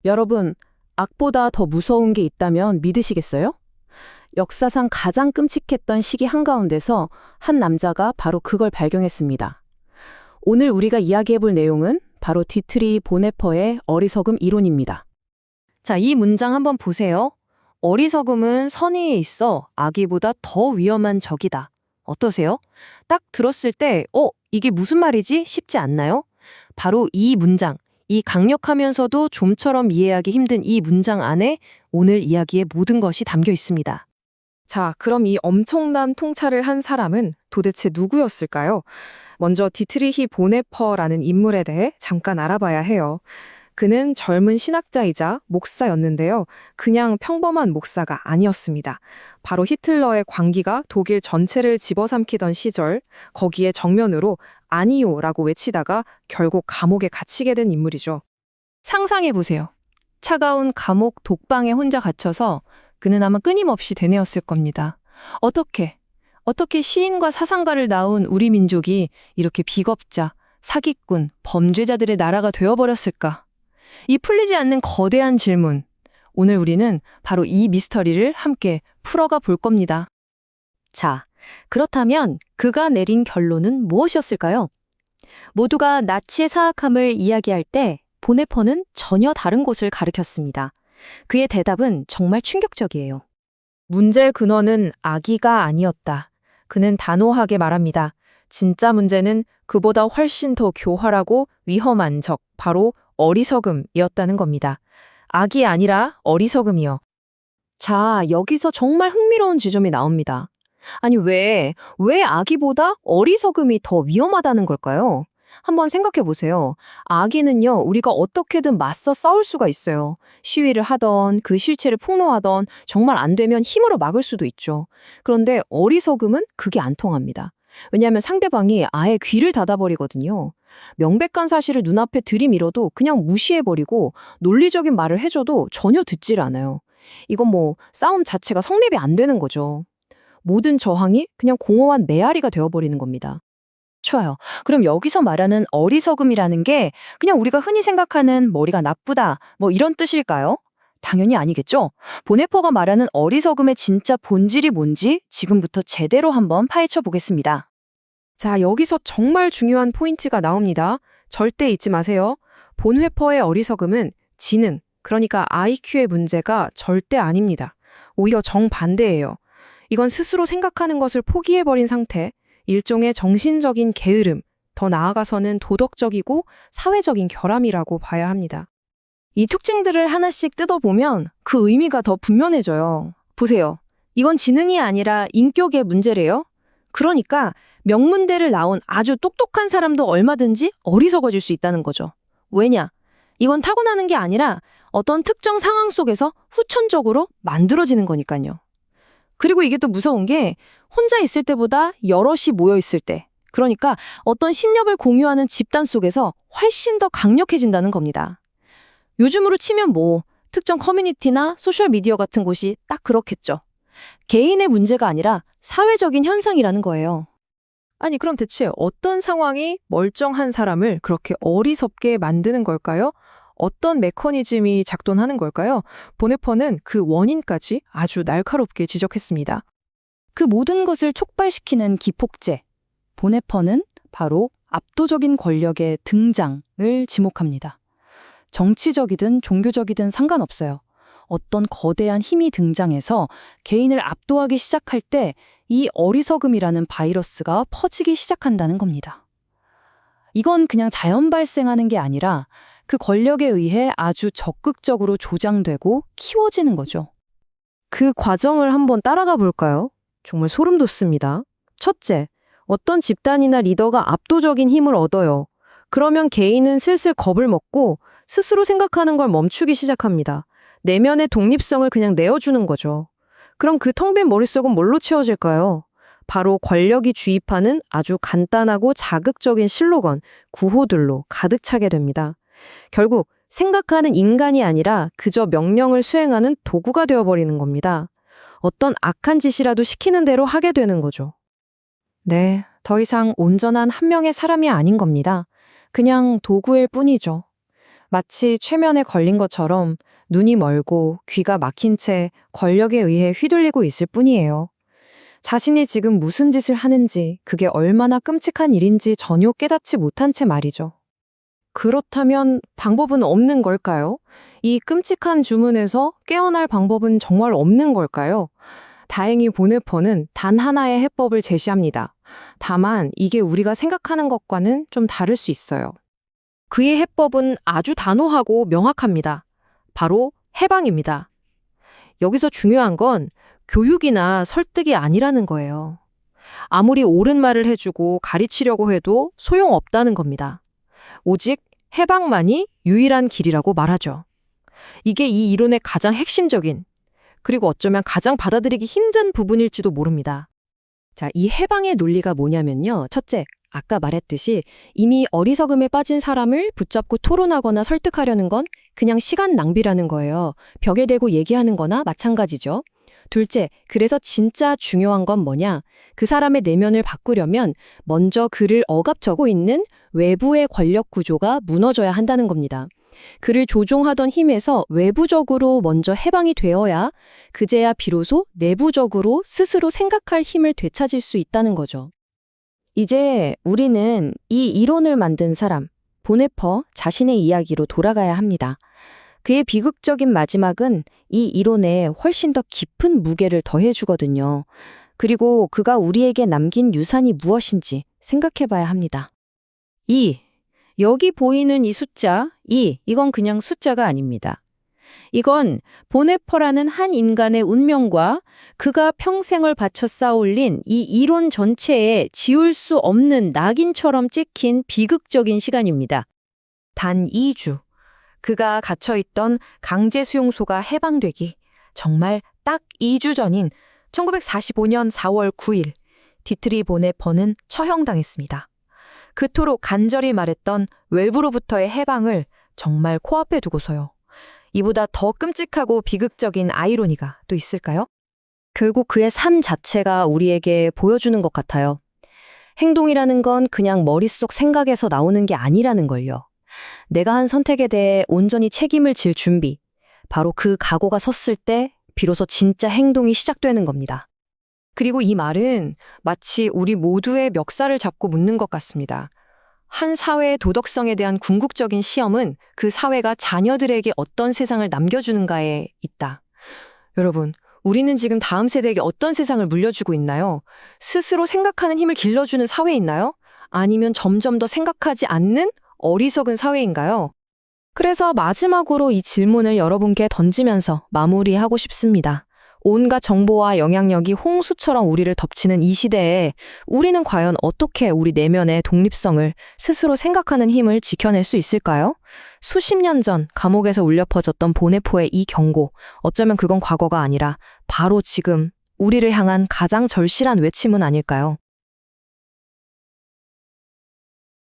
여러분, 악보다 더 무서운 게 있다면 믿으시겠어요? 역사상 가장 끔찍했던 시기 한가운데서 한 남자가 바로 그걸 발견했습니다. 오늘 우리가 이야기해 볼 내용은 바로 디트리 보네퍼의 어리석음 이론입니다. 자, 이 문장 한번 보세요. 어리석음은 선의에 있어 악의보다 더 위험한 적이다. 어떠세요? 딱 들었을 때, 이게 무슨 말이지? 싶지 않나요? 바로 이 문장, 이 강력하면서도 좀처럼 이해하기 힘든 이 문장 안에 오늘 이야기의 모든 것이 담겨 있습니다. 자, 그럼 이 엄청난 통찰을 한 사람은 도대체 누구였을까요? 먼저 디트리히 보네퍼라는 인물에 대해 잠깐 알아봐야 해요. 그는 젊은 신학자이자 목사였는데요. 그냥 평범한 목사가 아니었습니다. 바로 히틀러의 광기가 독일 전체를 집어삼키던 시절, 거기에 정면으로 아니요라고 외치다가 결국 감옥에 갇히게 된 인물이죠. 상상해보세요. 차가운 감옥 독방에 혼자 갇혀서 그는 아마 끊임없이 되뇌었을 겁니다. 어떻게 시인과 사상가를 낳은 우리 민족이 이렇게 비겁자, 사기꾼, 범죄자들의 나라가 되어버렸을까? 이 풀리지 않는 거대한 질문. 오늘 우리는 바로 이 미스터리를 함께 풀어가 볼 겁니다. 자, 그렇다면 그가 내린 결론은 무엇이었을까요? 모두가 나치의 사악함을 이야기할 때 보네퍼는 전혀 다른 곳을 가리켰습니다. 그의 대답은 정말 충격적이에요. 문제의 근원은 악의가 아니었다. 그는 단호하게 말합니다. 진짜 문제는 그보다 훨씬 더 교활하고 위험한 적, 바로 어리석음이었다는 겁니다. 악이 아니라 어리석음이요. 자, 여기서 정말 흥미로운 지점이 나옵니다. 아니, 왜 악의보다 어리석음이 더 위험하다는 걸까요? 한번 생각해 보세요. 악의는요, 우리가 어떻게든 맞서 싸울 수가 있어요. 시위를 하던, 그 실체를 폭로하던, 정말 안 되면 힘으로 막을 수도 있죠. 그런데 어리석음은 그게 안 통합니다. 왜냐하면 상대방이 아예 귀를 닫아버리거든요. 명백한 사실을 눈앞에 들이밀어도 그냥 무시해버리고 논리적인 말을 해줘도 전혀 듣질 않아요. 이건 싸움 자체가 성립이 안 되는 거죠. 모든 저항이 그냥 공허한 메아리가 되어버리는 겁니다. 좋아요. 그럼 여기서 말하는 어리석음이라는 게 그냥 우리가 흔히 생각하는 머리가 나쁘다, 이런 뜻일까요? 당연히 아니겠죠? 보네퍼가 말하는 어리석음의 진짜 본질이 뭔지 지금부터 제대로 한번 파헤쳐 보겠습니다. 자, 여기서 정말 중요한 포인트가 나옵니다. 절대 잊지 마세요. 본회퍼의 어리석음은 지능, 그러니까 IQ의 문제가 절대 아닙니다. 오히려 정반대예요. 이건 스스로 생각하는 것을 포기해버린 상태, 일종의 정신적인 게으름, 더 나아가서는 도덕적이고 사회적인 결함이라고 봐야 합니다. 이 특징들을 하나씩 뜯어보면 그 의미가 더 분명해져요. 보세요. 이건 지능이 아니라 인격의 문제래요. 그러니까 명문대를 나온 아주 똑똑한 사람도 얼마든지 어리석어질 수 있다는 거죠. 왜냐? 이건 타고나는 게 아니라 어떤 특정 상황 속에서 후천적으로 만들어지는 거니까요. 그리고 이게 또 무서운 게 혼자 있을 때보다 여럿이 모여 있을 때, 그러니까 어떤 신념을 공유하는 집단 속에서 훨씬 더 강력해진다는 겁니다. 요즘으로 치면 특정 커뮤니티나 소셜미디어 같은 곳이 딱 그렇겠죠. 개인의 문제가 아니라 사회적인 현상이라는 거예요. 아니, 그럼 대체 어떤 상황이 멀쩡한 사람을 그렇게 어리석게 만드는 걸까요? 어떤 메커니즘이 작동하는 걸까요? 보네퍼는 그 원인까지 아주 날카롭게 지적했습니다. 그 모든 것을 촉발시키는 기폭제. 보네퍼는 바로 압도적인 권력의 등장을 지목합니다. 정치적이든 종교적이든 상관없어요. 어떤 거대한 힘이 등장해서 개인을 압도하기 시작할 때 이 어리석음이라는 바이러스가 퍼지기 시작한다는 겁니다. 이건 그냥 자연 발생하는 게 아니라 그 권력에 의해 아주 적극적으로 조장되고 키워지는 거죠. 그 과정을 한번 따라가 볼까요? 정말 소름 돋습니다. 첫째, 어떤 집단이나 리더가 압도적인 힘을 얻어요. 그러면 개인은 슬슬 겁을 먹고 스스로 생각하는 걸 멈추기 시작합니다. 내면의 독립성을 그냥 내어주는 거죠. 그럼 그 텅 빈 머릿속은 뭘로 채워질까요? 바로 권력이 주입하는 아주 간단하고 자극적인 슬로건, 구호들로 가득 차게 됩니다. 결국 생각하는 인간이 아니라 그저 명령을 수행하는 도구가 되어버리는 겁니다. 어떤 악한 짓이라도 시키는 대로 하게 되는 거죠. 네, 더 이상 온전한 한 명의 사람이 아닌 겁니다. 그냥 도구일 뿐이죠. 마치 최면에 걸린 것처럼 눈이 멀고 귀가 막힌 채 권력에 의해 휘둘리고 있을 뿐이에요. 자신이 지금 무슨 짓을 하는지, 그게 얼마나 끔찍한 일인지 전혀 깨닫지 못한 채 말이죠. 그렇다면 방법은 없는 걸까요? 이 끔찍한 주문에서 깨어날 방법은 정말 없는 걸까요? 다행히 보네퍼는 단 하나의 해법을 제시합니다. 다만 이게 우리가 생각하는 것과는 좀 다를 수 있어요. 그의 해법은 아주 단호하고 명확합니다. 바로 해방입니다. 여기서 중요한 건 교육이나 설득이 아니라는 거예요. 아무리 옳은 말을 해주고 가르치려고 해도 소용없다는 겁니다. 오직 해방만이 유일한 길이라고 말하죠. 이게 이 이론의 가장 핵심적인, 그리고 어쩌면 가장 받아들이기 힘든 부분일지도 모릅니다. 자, 이 해방의 논리가 뭐냐면요. 첫째, 아까 말했듯이 이미 어리석음에 빠진 사람을 붙잡고 토론하거나 설득하려는 건 그냥 시간 낭비라는 거예요. 벽에 대고 얘기하는 거나 마찬가지죠. 둘째, 그래서 진짜 중요한 건 뭐냐? 그 사람의 내면을 바꾸려면 먼저 그를 억압하고 있는 외부의 권력 구조가 무너져야 한다는 겁니다. 그를 조종하던 힘에서 외부적으로 먼저 해방이 되어야 그제야 비로소 내부적으로 스스로 생각할 힘을 되찾을 수 있다는 거죠. 이제 우리는 이 이론을 만든 사람, 보네퍼 자신의 이야기로 돌아가야 합니다. 그의 비극적인 마지막은 이 이론에 훨씬 더 깊은 무게를 더해주거든요. 그리고 그가 우리에게 남긴 유산이 무엇인지 생각해봐야 합니다. 2. 여기 보이는 이 숫자 2, 이건 그냥 숫자가 아닙니다. 이건 보네퍼라는 한 인간의 운명과 그가 평생을 바쳐 쌓아올린 이 이론 전체에 지울 수 없는 낙인처럼 찍힌 비극적인 시간입니다. 단 2주. 그가 갇혀있던 강제 수용소가 해방되기 정말 딱 2주 전인 1945년 4월 9일 디트리 보네퍼는 처형당했습니다. 그토록 간절히 말했던 외부로부터의 해방을 정말 코앞에 두고서요. 이보다 더 끔찍하고 비극적인 아이러니가 또 있을까요? 결국 그의 삶 자체가 우리에게 보여주는 것 같아요. 행동이라는 건 그냥 머릿속 생각에서 나오는 게 아니라는 걸요. 내가 한 선택에 대해 온전히 책임을 질 준비, 바로 그 각오가 섰을 때 비로소 진짜 행동이 시작되는 겁니다. 그리고 이 말은 마치 우리 모두의 멱살을 잡고 묻는 것 같습니다. 한 사회의 도덕성에 대한 궁극적인 시험은 그 사회가 자녀들에게 어떤 세상을 남겨주는가에 있다. 여러분, 우리는 지금 다음 세대에게 어떤 세상을 물려주고 있나요? 스스로 생각하는 힘을 길러주는 사회에 있나요? 아니면 점점 더 생각하지 않는 어리석은 사회인가요? 그래서 마지막으로 이 질문을 여러분께 던지면서 마무리하고 싶습니다. 온갖 정보와 영향력이 홍수처럼 우리를 덮치는 이 시대에 우리는 과연 어떻게 우리 내면의 독립성을 스스로 생각하는 힘을 지켜낼 수 있을까요? 수십 년 전 감옥에서 울려 퍼졌던 보네포의 이 경고, 어쩌면 그건 과거가 아니라 바로 지금 우리를 향한 가장 절실한 외침은 아닐까요?